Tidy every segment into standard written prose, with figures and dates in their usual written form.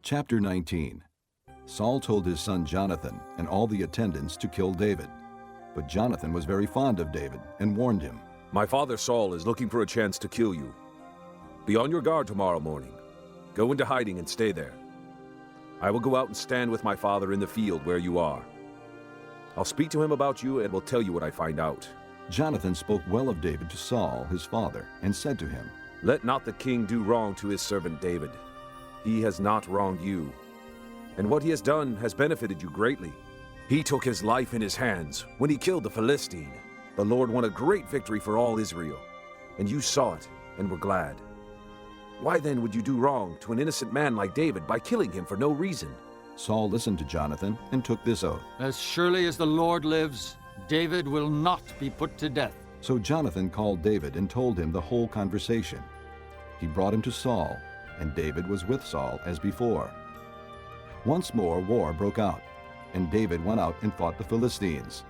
Chapter 19. Saul told his son Jonathan and all the attendants to kill David. But Jonathan was very fond of David and warned him. My father Saul is looking for a chance to kill you. Be on your guard tomorrow morning. Go into hiding and stay there. I will go out and stand with my father in the field where you are. I'll speak to him about you and will tell you what I find out. Jonathan spoke well of David to Saul, his father, and said to him, Let not the king do wrong to his servant David. He has not wronged you, and what he has done has benefited you greatly. He took his life in his hands when he killed the Philistine. The Lord won a great victory for all Israel, and you saw it and were glad. Why then would you do wrong to an innocent man like David by killing him for no reason? Saul listened to Jonathan and took this oath. As surely as the Lord lives, David will not be put to death. So Jonathan called David and told him the whole conversation. He brought him to Saul, and David was with Saul as before. Once more war broke out, and David went out and fought the Philistines.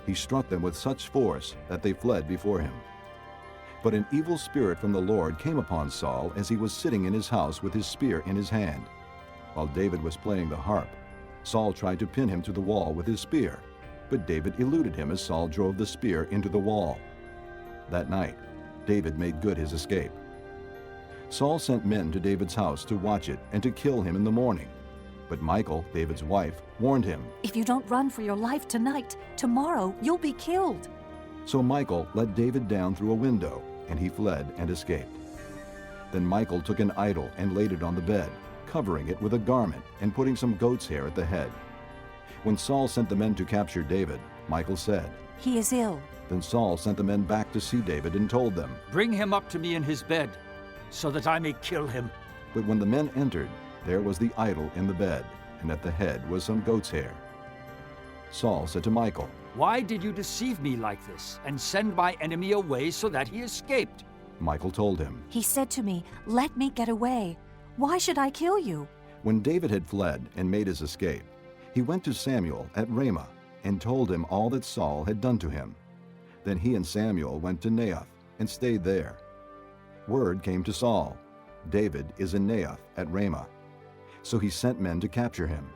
He struck them with such force that they fled before him. But an evil spirit from the Lord came upon Saul as he was sitting in his house with his spear in his hand. While David was playing the harp, Saul tried to pin him to the wall with his spear, but David eluded him as Saul drove the spear into the wall. That night, David made good his escape. Saul sent men to David's house to watch it and to kill him in the morning. But Michal, David's wife, warned him, If you don't run for your life tonight, tomorrow you'll be killed. So Michal let David down through a window, and he fled and escaped. Then Michal took an idol and laid it on the bed, covering it with a garment and putting some goat's hair at the head. When Saul sent the men to capture David, Michal said, He is ill. Then Saul sent the men back to see David and told them, Bring him up to me in his bed, so that I may kill him. But when the men entered, there was the idol in the bed, and at the head was some goat's hair. Saul said to Michal, Why did you deceive me like this, and send my enemy away so that he escaped? Michal told him. He said to me, Let me get away. Why should I kill you? When David had fled and made his escape, he went to Samuel at Ramah and told him all that Saul had done to him. Then he and Samuel went to Naioth and stayed there. Word came to Saul, David is in Naioth at Ramah. So he sent men to capture him.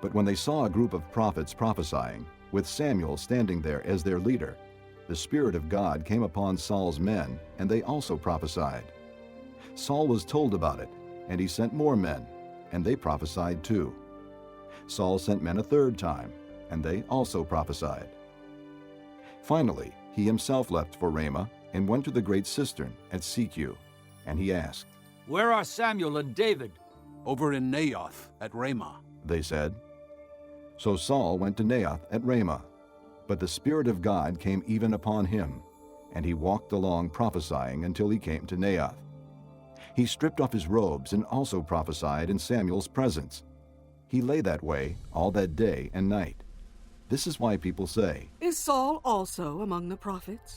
But when they saw a group of prophets prophesying, with Samuel standing there as their leader, the Spirit of God came upon Saul's men, and they also prophesied. Saul was told about it, and he sent more men, and they prophesied too. Saul sent men a third time, and they also prophesied. Finally, he himself left for Ramah and went to the great cistern at Secu, and he asked, Where are Samuel and David? Over in Naioth at Ramah. They said. So Saul went to Naioth at Ramah, but the Spirit of God came even upon him, and he walked along prophesying until he came to Naioth. He stripped off his robes and also prophesied in Samuel's presence. He lay that way all that day and night. This is why people say, Is Saul also among the prophets?